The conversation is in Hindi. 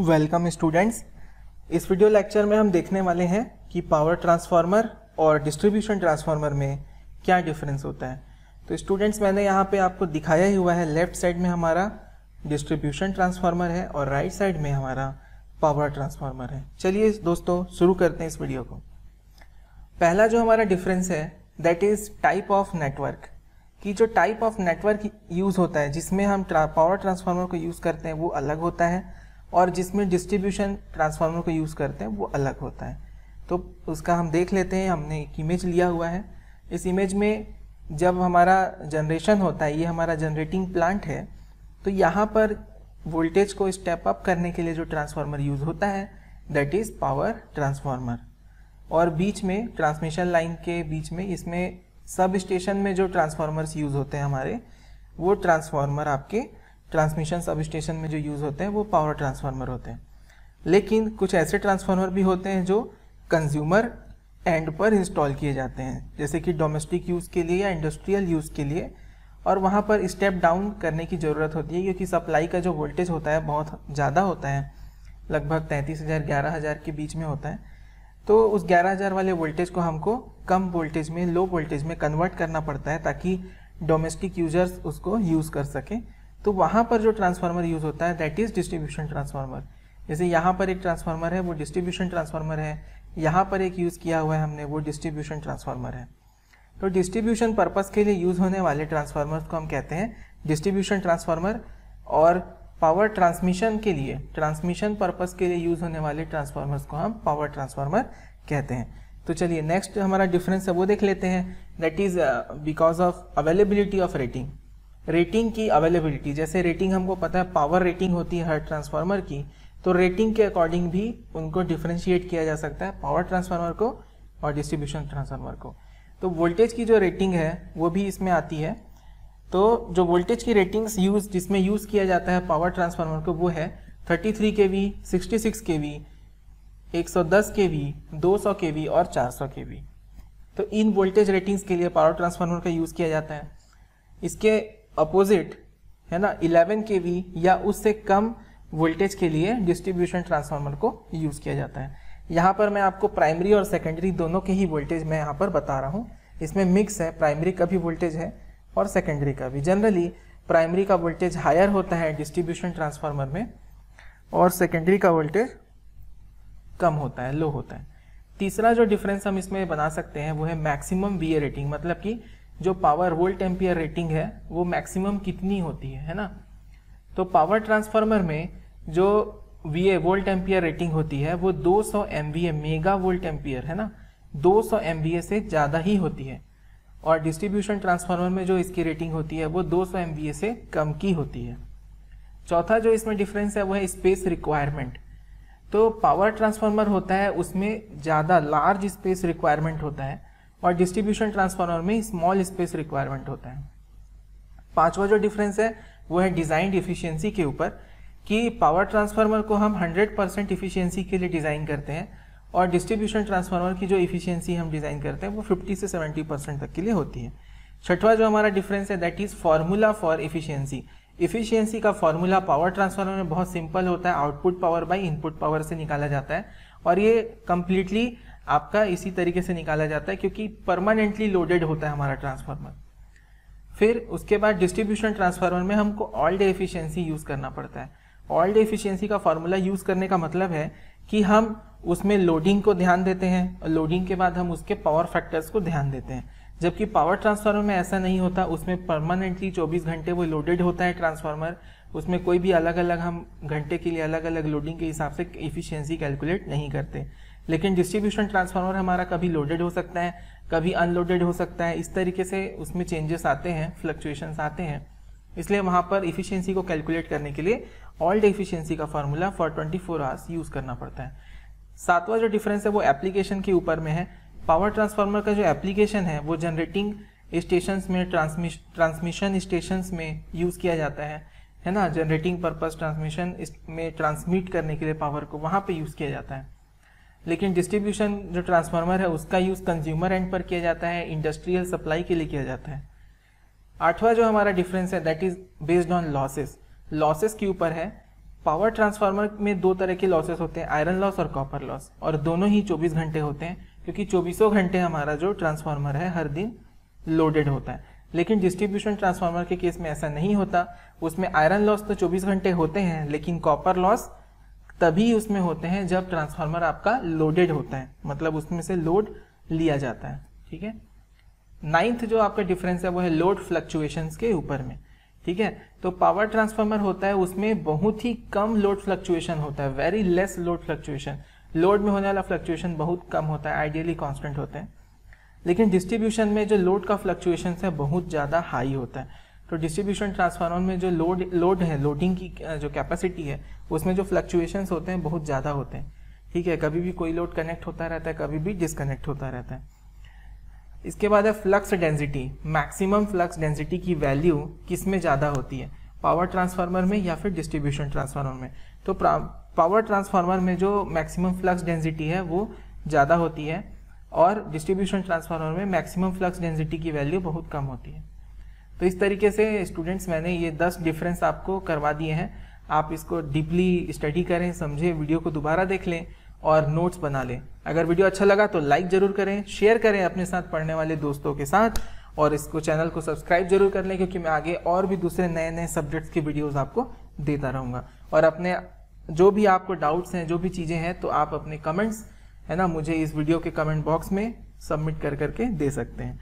Welcome students. इस वीडियो लेक्चर में हम देखने वाले हैं कि पावर ट्रांसफार्मर और डिस्ट्रीब्यूशन ट्रांसफार्मर में क्या डिफरेंस होता है। तो स्टूडेंट्स, मैंने यहाँ पे आपको दिखाया ही हुआ है, लेफ्ट साइड में हमारा डिस्ट्रीब्यूशन ट्रांसफार्मर है और राइट साइड में हमारा पावर ट्रांसफार्मर है। चलिए दोस्तों शुरू करते हैं इस वीडियो को। पहला जो हमारा डिफरेंस है that is type of network, कि जो टाइप ऑफ नेटवर्क यूज़ होता है जिसमें हम पावर ट्रांसफार्मर को यूज़ करते हैं वो अलग होता है, और जिसमें डिस्ट्रीब्यूशन ट्रांसफार्मर को यूज़ करते हैं वो अलग होता है। तो उसका हम देख लेते हैं। हमने एक इमेज लिया हुआ है। इस इमेज में जब हमारा जनरेशन होता है, ये हमारा जनरेटिंग प्लांट है, तो यहाँ पर वोल्टेज को स्टेप अप करने के लिए जो ट्रांसफार्मर यूज़ होता है दैट इज़ पावर ट्रांसफार्मर। और बीच में ट्रांसमिशन लाइन के बीच में इसमें सब स्टेशन में जो ट्रांसफार्मर्स यूज़ होते हैं हमारे, वो ट्रांसफार्मर आपके ट्रांसमिशन सब स्टेशन में जो यूज़ होते हैं वो पावर ट्रांसफार्मर होते हैं। लेकिन कुछ ऐसे ट्रांसफार्मर भी होते हैं जो कंज्यूमर एंड पर इंस्टॉल किए जाते हैं, जैसे कि डोमेस्टिक यूज़ के लिए या इंडस्ट्रियल यूज़ के लिए, और वहाँ पर स्टेप डाउन करने की ज़रूरत होती है क्योंकि सप्लाई का जो वोल्टेज होता है बहुत ज़्यादा होता है, लगभग 33,000 11,000 के बीच में होता है। तो उस 11,000 वाले वोल्टेज को हमको कम वोल्टेज में, लो वोल्टेज में कन्वर्ट करना पड़ता है ताकि डोमेस्टिक यूजर्स उसको यूज़ कर सकें। तो वहाँ पर जो ट्रांसफार्मर यूज़ होता है दैट इज़ डिस्ट्रीब्यूशन ट्रांसफार्मर। जैसे यहाँ पर एक ट्रांसफार्मर है वो डिस्ट्रीब्यूशन ट्रांसफार्मर है, यहाँ पर एक यूज़ किया हुआ है हमने वो डिस्ट्रीब्यूशन ट्रांसफार्मर है। तो डिस्ट्रीब्यूशन पर्पस के लिए यूज़ होने वाले ट्रांसफार्मर्स को हम कहते हैं डिस्ट्रीब्यूशन ट्रांसफार्मर, और पावर ट्रांसमिशन के लिए, ट्रांसमिशन पर्पस के लिए यूज़ होने वाले ट्रांसफार्मर्स को हम पावर ट्रांसफार्मर कहते हैं। तो चलिए नेक्स्ट हमारा डिफरेंस है वो देख लेते हैं। That is because of availability of rating. Rating की अवेलेबिलिटी, जैसे रेटिंग हमको पता है पावर रेटिंग होती है हर ट्रांसफार्मर की, तो रेटिंग के अकॉर्डिंग भी उनको डिफरेंशिएट किया जा सकता है, पावर ट्रांसफार्मर को और डिस्ट्रीब्यूशन ट्रांसफार्मर को। तो वोल्टेज की जो रेटिंग है वो भी इसमें आती है। तो जो वोल्टेज की रेटिंग्स जिसमें यूज़ किया जाता है पावर ट्रांसफार्मर को वो है 33 kV, 66 kV, 110 kV, 200 kV और 400 kV। तो इन वोल्टेज रेटिंग्स के लिए पावर ट्रांसफार्मर का यूज़ किया जाता है। इसके अपोजिट है ना 11 kV या उससे कम वोल्टेज के लिए डिस्ट्रीब्यूशन ट्रांसफार्मर को यूज़ किया जाता है। यहाँ पर मैं आपको प्राइमरी और सेकेंडरी दोनों के ही वोल्टेज मैं यहाँ पर बता रहा हूँ। इसमें मिक्स है, प्राइमरी का भी वोल्टेज है और सेकेंडरी का भी। जनरली प्राइमरी का वोल्टेज हायर होता है डिस्ट्रीब्यूशन ट्रांसफार्मर में, और सेकेंडरी का वोल्टेज कम होता है, लो होता है। तीसरा जो डिफरेंस हम इसमें बना सकते हैं वो है मैक्सिमम VA रेटिंग, मतलब कि जो पावर वोल्ट एम्पियर रेटिंग है वो मैक्सिमम कितनी होती है ना। तो पावर ट्रांसफार्मर में जो VA वोल्ट एम्पियर रेटिंग होती है वो 200 MVA मेगा वोल्ट एम्पियर है ना, 200 MVA से ज़्यादा ही होती है। और डिस्ट्रीब्यूशन ट्रांसफार्मर में जो इसकी रेटिंग होती है वो 200 MVA से कम की होती है। चौथा जो इसमें डिफरेंस है वो है स्पेस रिक्वायरमेंट। तो पावर ट्रांसफार्मर होता है उसमें ज़्यादा लार्ज स्पेस रिक्वायरमेंट होता है, और डिस्ट्रीब्यूशन ट्रांसफार्मर में स्मॉल स्पेस रिक्वायरमेंट होता है। पांचवा जो डिफरेंस है वो है डिज़ाइन इफिशियंसी के ऊपर, कि पावर ट्रांसफार्मर को हम 100% इफिशियंसी के लिए डिज़ाइन करते हैं, और डिस्ट्रीब्यूशन ट्रांसफार्मर की जो इफिशियंसी हम डिज़ाइन करते हैं वो 50 से 70% तक के लिए होती है। छठवा जो हमारा डिफरेंस है that is formula for efficiency. Efficiency का फार्मूला पावर ट्रांसफार्मर में बहुत सिंपल होता है, output power by input power से निकाला जाता है, और ये कंप्लीटली आपका इसी तरीके से निकाला जाता है क्योंकि परमानेंटली लोडेड होता है हमारा ट्रांसफार्मर। फिर उसके बाद डिस्ट्रीब्यूशन ट्रांसफार्मर में हमको ऑल डे एफिशिएंसी यूज़ करना पड़ता है। ऑल डे एफिशिएंसी का फार्मूला यूज़ करने का मतलब है कि हम उसमें लोडिंग को ध्यान देते हैं, और लोडिंग के बाद हम उसके पावर फैक्टर्स को ध्यान देते हैं। जबकि पावर ट्रांसफार्मर में ऐसा नहीं होता, उसमें परमानेंटली 24 घंटे वो लोडेड होता है ट्रांसफार्मर, उसमें कोई भी अलग अलग हम घंटे के लिए अलग अलग लोडिंग के हिसाब से इफिशियंसी कैलकुलेट नहीं करते। लेकिन डिस्ट्रीब्यूशन ट्रांसफार्मर हमारा कभी लोडेड हो सकता है, कभी अनलोडेड हो सकता है, इस तरीके से उसमें चेंजेस आते हैं, फ्लक्चुएशंस आते हैं। इसलिए वहाँ पर इफिशियंसी को कैलकुलेट करने के लिए ऑल डे इफिशियंसी का फार्मूला फॉर 24 आवर्स यूज़ करना पड़ता है। सातवां जो डिफरेंस है वो एप्लीकेशन के ऊपर में है। पावर ट्रांसफार्मर का जो एप्लीकेशन है वो जनरेटिंग स्टेशंस में, ट्रांसमिशन स्टेशंस में यूज़ किया जाता है ना, जनरेटिंग पर्पस ट्रांसमिशन में ट्रांसमिट करने के लिए पावर को वहाँ पे यूज़ किया जाता है। लेकिन डिस्ट्रीब्यूशन जो ट्रांसफार्मर है उसका यूज़ कंज्यूमर एंड पर किया जाता है, इंडस्ट्रियल सप्लाई के लिए किया जाता है। आठवां जो हमारा डिफरेंस है that is based on losses. Losses के ऊपर है पावर ट्रांसफार्मर में दो तरह के लॉसेस होते हैं, आयरन लॉस और कॉपर लॉस, और दोनों ही 24 घंटे होते हैं क्योंकि 24 घंटे हमारा जो ट्रांसफार्मर है हर दिन लोडेड होता है। लेकिन डिस्ट्रीब्यूशन ट्रांसफार्मर के केस में ऐसा नहीं होता, उसमें आयरन लॉस तो 24 घंटे होते हैं, लेकिन कॉपर लॉस तभी उसमें होते हैं जब ट्रांसफार्मर आपका लोडेड होता है, मतलब उसमें से लोड लिया जाता है। ठीक है, 9th जो आपका डिफरेंस है वो है लोड फ्लक्चुएशंस के ऊपर में। ठीक है, तो पावर ट्रांसफार्मर होता है उसमें बहुत ही कम लोड फ्लक्चुएशन होता है, very less load fluctuation, load में होने वाला फ्लक्चुएशन बहुत कम होता है, आइडियली कांस्टेंट होते हैं। लेकिन डिस्ट्रीब्यूशन में जो लोड का फ्लक्चुएशन है बहुत ज़्यादा हाई होता है। तो डिस्ट्रीब्यूशन ट्रांसफार्मर में जो लोड है, लोडिंग की जो कैपेसिटी है, उसमें जो फ्लक्चुएशंस होते हैं बहुत ज़्यादा होते हैं। ठीक है, कभी भी कोई लोड कनेक्ट होता रहता है, कभी भी डिसकनेक्ट होता रहता है। इसके बाद है flux density. Maximum flux density की वैल्यू किस में ज़्यादा होती है, पावर ट्रांसफार्मर में या फिर डिस्ट्रीब्यूशन ट्रांसफार्मर में? तो पावर ट्रांसफार्मर में जो मैक्सिमम फ्लक्स डेंसिटी है वो ज़्यादा होती है, और डिस्ट्रीब्यूशन ट्रांसफार्मर में मैक्सिमम फ्लक्स डेंसिटी की वैल्यू बहुत कम होती है। तो इस तरीके से स्टूडेंट्स मैंने ये 10 डिफरेंस आपको करवा दिए हैं। आप इसको डीपली स्टडी करें, समझें, वीडियो को दोबारा देख लें और नोट्स बना लें। अगर वीडियो अच्छा लगा तो लाइक ज़रूर करें, शेयर करें अपने साथ पढ़ने वाले दोस्तों के साथ, और इसको चैनल को सब्सक्राइब जरूर कर लें क्योंकि मैं आगे और भी दूसरे नए नए सब्जेक्ट्स के वीडियोज़ आपको देता रहूँगा। और अपने जो भी आपको डाउट्स हैं, जो भी चीज़ें हैं, तो आप अपने कमेंट्स है ना मुझे इस वीडियो के कमेंट बॉक्स में सबमिट कर करके दे सकते हैं।